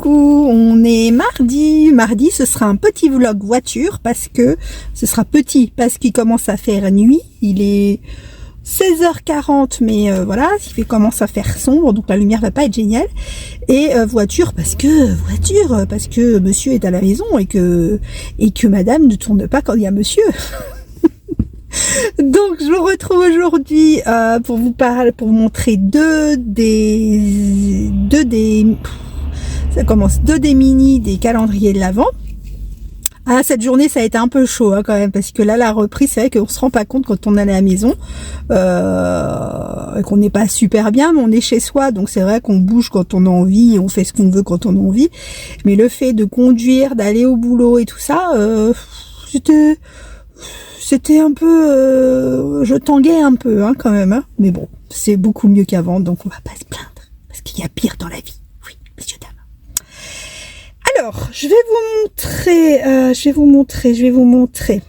coucou, on est mardi. Mardi, ce sera un petit vlog voiture parce que ce sera petit parce qu'il commence à faire nuit. Il est 16h40, mais voilà, il commence à faire sombre, donc la lumière va pas être géniale. Et voiture parce que monsieur est à la maison et que madame ne tourne pas quand il y a monsieur. Donc je vous retrouve aujourd'hui pour vous montrer deux des mini des calendriers de l'Avent. Ah, cette journée ça a été un peu chaud quand même, parce que là la reprise, c'est vrai qu'on se rend pas compte quand on est à la maison qu'on n'est pas super bien, mais on est chez soi, donc c'est vrai qu'on bouge quand on a envie, on fait ce qu'on veut quand on a envie, mais le fait de conduire, d'aller au boulot et tout ça, c'était un peu, je tanguais un peu quand même, hein. Mais bon, c'est beaucoup mieux qu'avant, donc on va pas se plaindre, parce qu'il y a pire dans la vie. Oui, messieurs, dames. Alors, je vais vous montrer.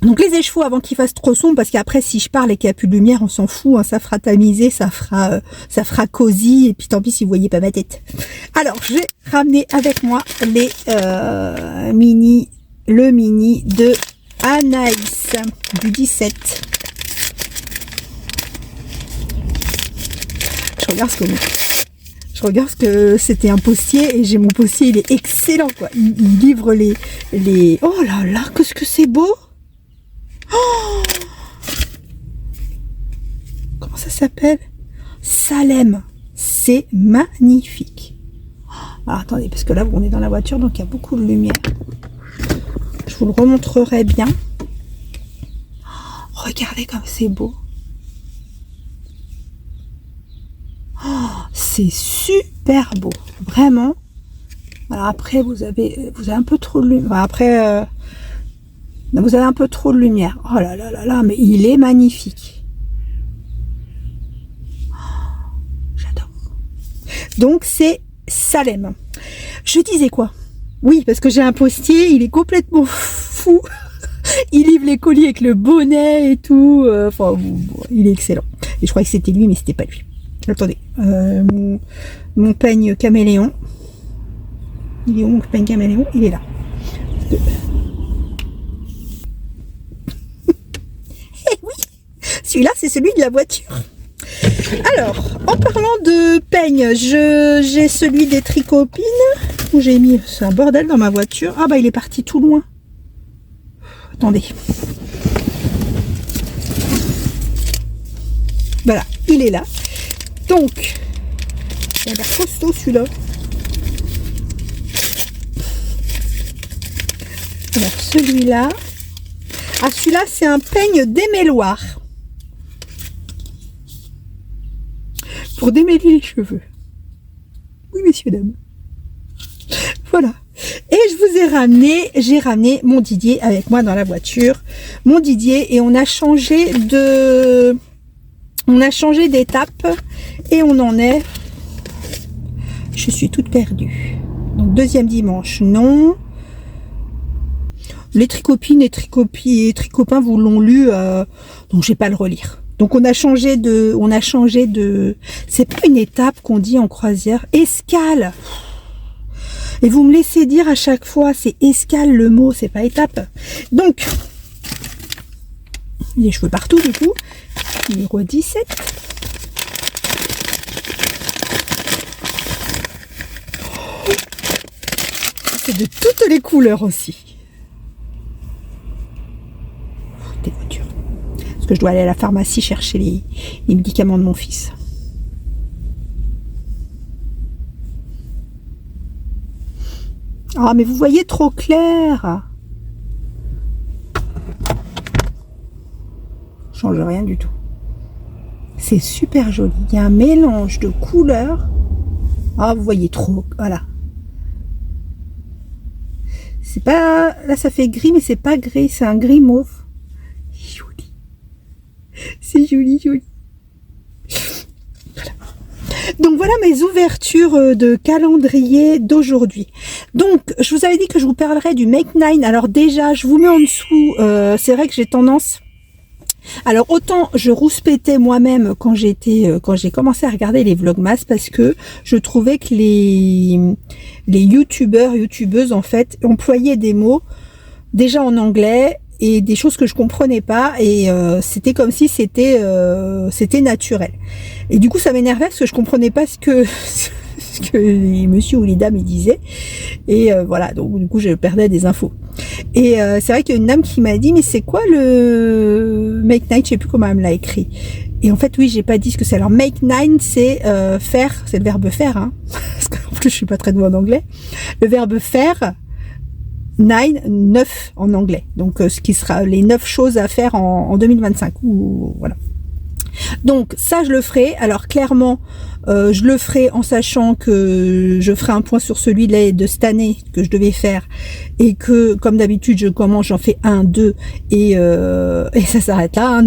Donc les échevaux avant qu'il fasse trop sombre, parce qu'après si je parle et qu'il n'y a plus de lumière, on s'en fout, hein, ça fera tamisé, ça fera cosy, et puis tant pis si vous voyez pas ma tête. Alors, je vais ramener avec moi le mini de Anaïs du 17. Je regarde ce que c'était un postier, et j'ai mon postier, il est excellent quoi. Il livre les. Oh là là, qu'est-ce que c'est beau! Oh, comment ça s'appelle? Salem. C'est magnifique. Alors attendez, parce que là on est dans la voiture, donc il y a beaucoup de lumière. Je vous le remontrerai bien. Oh, regardez comme c'est beau. Oh, c'est super beau, vraiment. Alors après vous avez un peu trop de lumière. Après vous avez un peu trop de lumière. Oh là là là là, mais il est magnifique. Oh, j'adore. Donc c'est Salem. Je disais quoi? Oui, parce que j'ai un postier, il est complètement fou. Il livre les colis avec le bonnet et tout. Enfin, il est excellent. Et je croyais que c'était lui, mais c'était pas lui. Attendez, mon peigne caméléon. Il est où mon peigne caméléon? Il est là. Eh oui, celui-là, c'est celui de la voiture. Alors, en parlant de peigne, j'ai celui des Tricopines, où j'ai mis, c'est un bordel dans ma voiture. Ah bah il est parti tout loin. Attendez. Voilà, il est là. Donc, il a l'air costaud celui-là. Alors celui-là, celui-là c'est un peigne démêloir. Pour démêler les cheveux. Oui, messieurs, dames. Voilà. Et je vous j'ai ramené mon Didier avec moi dans la voiture. Mon Didier, et on a changé d'étape, et on en est, je suis toute perdue. Donc deuxième dimanche, non. Les Tricopines et Tricopains vous l'ont lu, donc je vais pas le relire. Donc on a changé de, c'est pas une étape qu'on dit en croisière, escale. Et vous me laissez dire à chaque fois, c'est escale le mot, c'est pas étape. Donc, les cheveux partout du coup, numéro 17. C'est de toutes les couleurs aussi. Des voitures. Parce que je dois aller à la pharmacie chercher les médicaments de mon fils. Ah, mais vous voyez trop clair. Change rien du tout. C'est super joli. Il y a un mélange de couleurs. Ah, vous voyez trop. Voilà. C'est pas... Là, ça fait gris, mais c'est pas gris. C'est un gris mauve. Joli. C'est joli, joli. Voilà. Donc voilà mes ouvertures de calendrier d'aujourd'hui. Donc je vous avais dit que je vous parlerai du Make 9. Alors déjà je vous mets en dessous, c'est vrai que j'ai tendance, alors autant je rouspétais moi-même quand j'ai commencé à regarder les vlogmas, parce que je trouvais que les youtubeuses en fait employaient des mots déjà en anglais et des choses que je comprenais pas et c'était comme si c'était naturel. Et du coup ça m'énervait parce que je comprenais pas ce que les monsieur ou les dames ils disaient et voilà, donc du coup je perdais des infos. Et c'est vrai qu'il y a une dame qui m'a dit mais c'est quoi le make night, je sais plus comment elle me l'a écrit. Et en fait oui, j'ai pas dit ce que c'est. Alors make nine c'est faire, c'est le verbe faire hein. Parce qu'en plus je suis pas très douée en anglais. Le verbe faire, nine, 9 en anglais. Donc ce qui sera les 9 choses à faire en 2025 ou voilà. Donc ça je le ferai. Alors clairement je le ferai en sachant que je ferai un point sur celui de cette année que je devais faire et que comme d'habitude je commence, j'en fais 1, 2 et ça s'arrête là hein.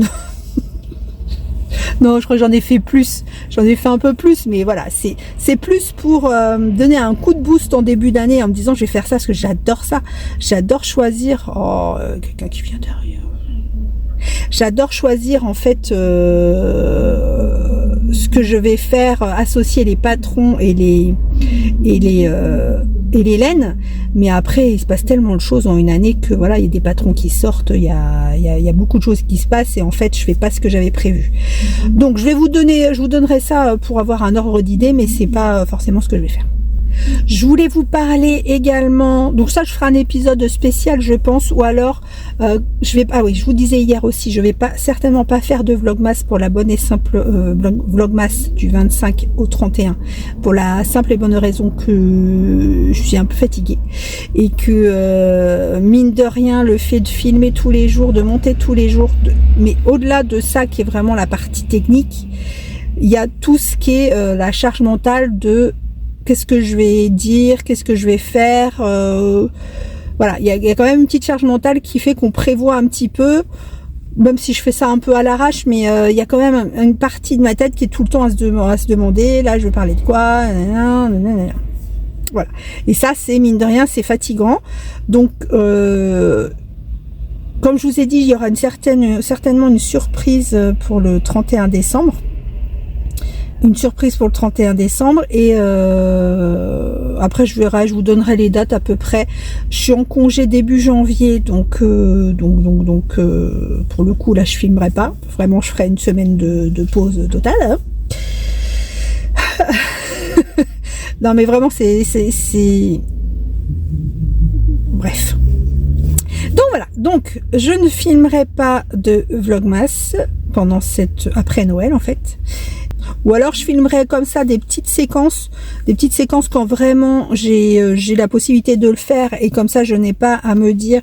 Non, je crois que j'en ai fait plus. J'en ai fait un peu plus, mais voilà, c'est plus pour donner un coup de boost en début d'année en me disant je vais faire ça parce que j'adore ça. J'adore choisir. Oh, quelqu'un qui vient derrière. J'adore choisir en fait ce que je vais faire, associer les patrons et les laines. Mais après, il se passe tellement de choses en une année que voilà, il y a des patrons qui sortent, il y a beaucoup de choses qui se passent et en fait, je fais pas ce que j'avais prévu. Donc, je vous donnerai ça pour avoir un ordre d'idée, mais c'est pas forcément ce que je vais faire. Je voulais vous parler également, donc ça je ferai un épisode spécial je pense, ou alors je vous disais hier aussi, je vais certainement pas faire de vlogmas pour la bonne et simple vlogmas du 25 au 31 pour la simple et bonne raison que je suis un peu fatiguée et que mine de rien le fait de filmer tous les jours, de monter tous les jours, mais au-delà de ça qui est vraiment la partie technique, il y a tout ce qui est la charge mentale de qu'est-ce que je vais dire, qu'est-ce que je vais faire, voilà, il y a quand même une petite charge mentale qui fait qu'on prévoit un petit peu, même si je fais ça un peu à l'arrache, mais il y a quand même une partie de ma tête qui est tout le temps à se demander, là je vais parler de quoi, nanana. Voilà. Et ça c'est mine de rien, c'est fatigant. Donc comme je vous ai dit, il y aura certainement une surprise pour le 31 décembre. Une surprise pour le 31 décembre et après je verrai, je vous donnerai les dates à peu près. Je suis en congé début janvier donc pour le coup là je filmerai pas, vraiment je ferai une semaine de pause totale hein. Non mais vraiment c'est bref. Donc voilà, donc je ne filmerai pas de vlogmas pendant après Noël en fait. Ou alors je filmerai comme ça des petites séquences quand vraiment j'ai la possibilité de le faire et comme ça je n'ai pas à me dire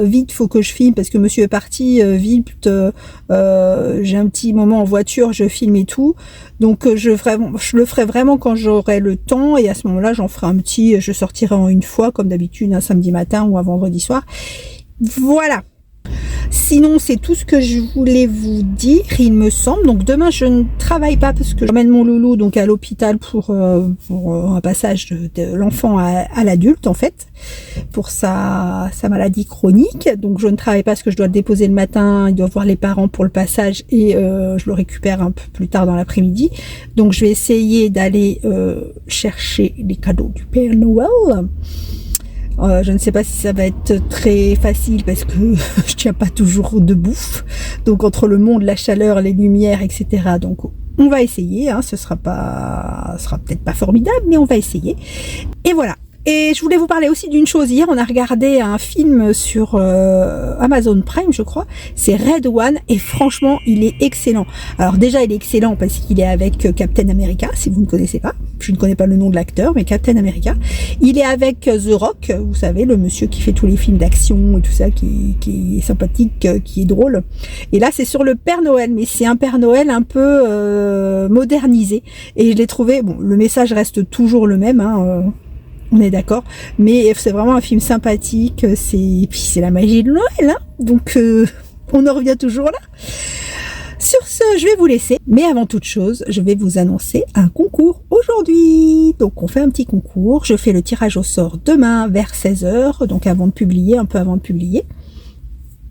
vite faut que je filme parce que monsieur est parti, vite j'ai un petit moment en voiture, je filme et tout. Donc je le ferai vraiment quand j'aurai le temps et à ce moment-là je sortirai en une fois comme d'habitude un samedi matin ou un vendredi soir. Voilà. Sinon, c'est tout ce que je voulais vous dire, il me semble. Donc demain, je ne travaille pas parce que j'emmène mon loulou donc à l'hôpital pour un passage de l'enfant à l'adulte en fait, pour sa maladie chronique. Donc je ne travaille pas parce que je dois le déposer le matin, il doit voir les parents pour le passage et je le récupère un peu plus tard dans l'après-midi. Donc je vais essayer d'aller chercher les cadeaux du Père Noël. Je ne sais pas si ça va être très facile parce que je tiens pas toujours debout. Donc entre le monde, la chaleur, les lumières, etc. Donc on va essayer. Hein, ce sera peut-être pas formidable, mais on va essayer. Et voilà. Et je voulais vous parler aussi d'une chose. Hier, on a regardé un film sur Amazon Prime, je crois. C'est Red One et franchement, il est excellent. Alors déjà, il est excellent parce qu'il est avec Captain America, si vous ne connaissez pas. Je ne connais pas le nom de l'acteur, mais Captain America. Il est avec The Rock, vous savez, le monsieur qui fait tous les films d'action et tout ça, qui est sympathique, qui est drôle. Et là, c'est sur le Père Noël, mais c'est un Père Noël un peu modernisé. Et je l'ai trouvé, bon, le message reste toujours le même, hein, on est d'accord, mais c'est vraiment un film sympathique, et puis c'est la magie de Noël, hein, donc on en revient toujours là. Sur ce, je vais vous laisser, mais avant toute chose, je vais vous annoncer un concours aujourd'hui. Donc on fait un petit concours, je fais le tirage au sort demain vers 16h, donc un peu avant de publier.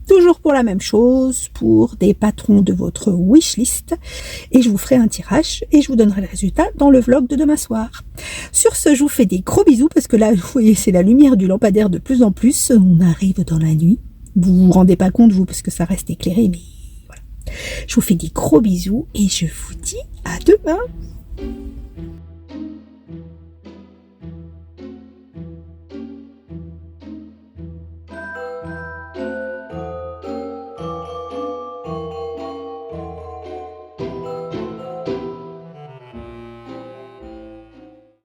toujours pour la même chose, pour des patrons de votre wishlist, et je vous ferai un tirage et je vous donnerai le résultat dans le vlog de demain soir. Sur ce, je vous fais des gros bisous parce que là, vous voyez, c'est la lumière du lampadaire de plus en plus. On arrive dans la nuit. Vous vous rendez pas compte, vous, parce que ça reste éclairé, mais voilà. Je vous fais des gros bisous et je vous dis à demain.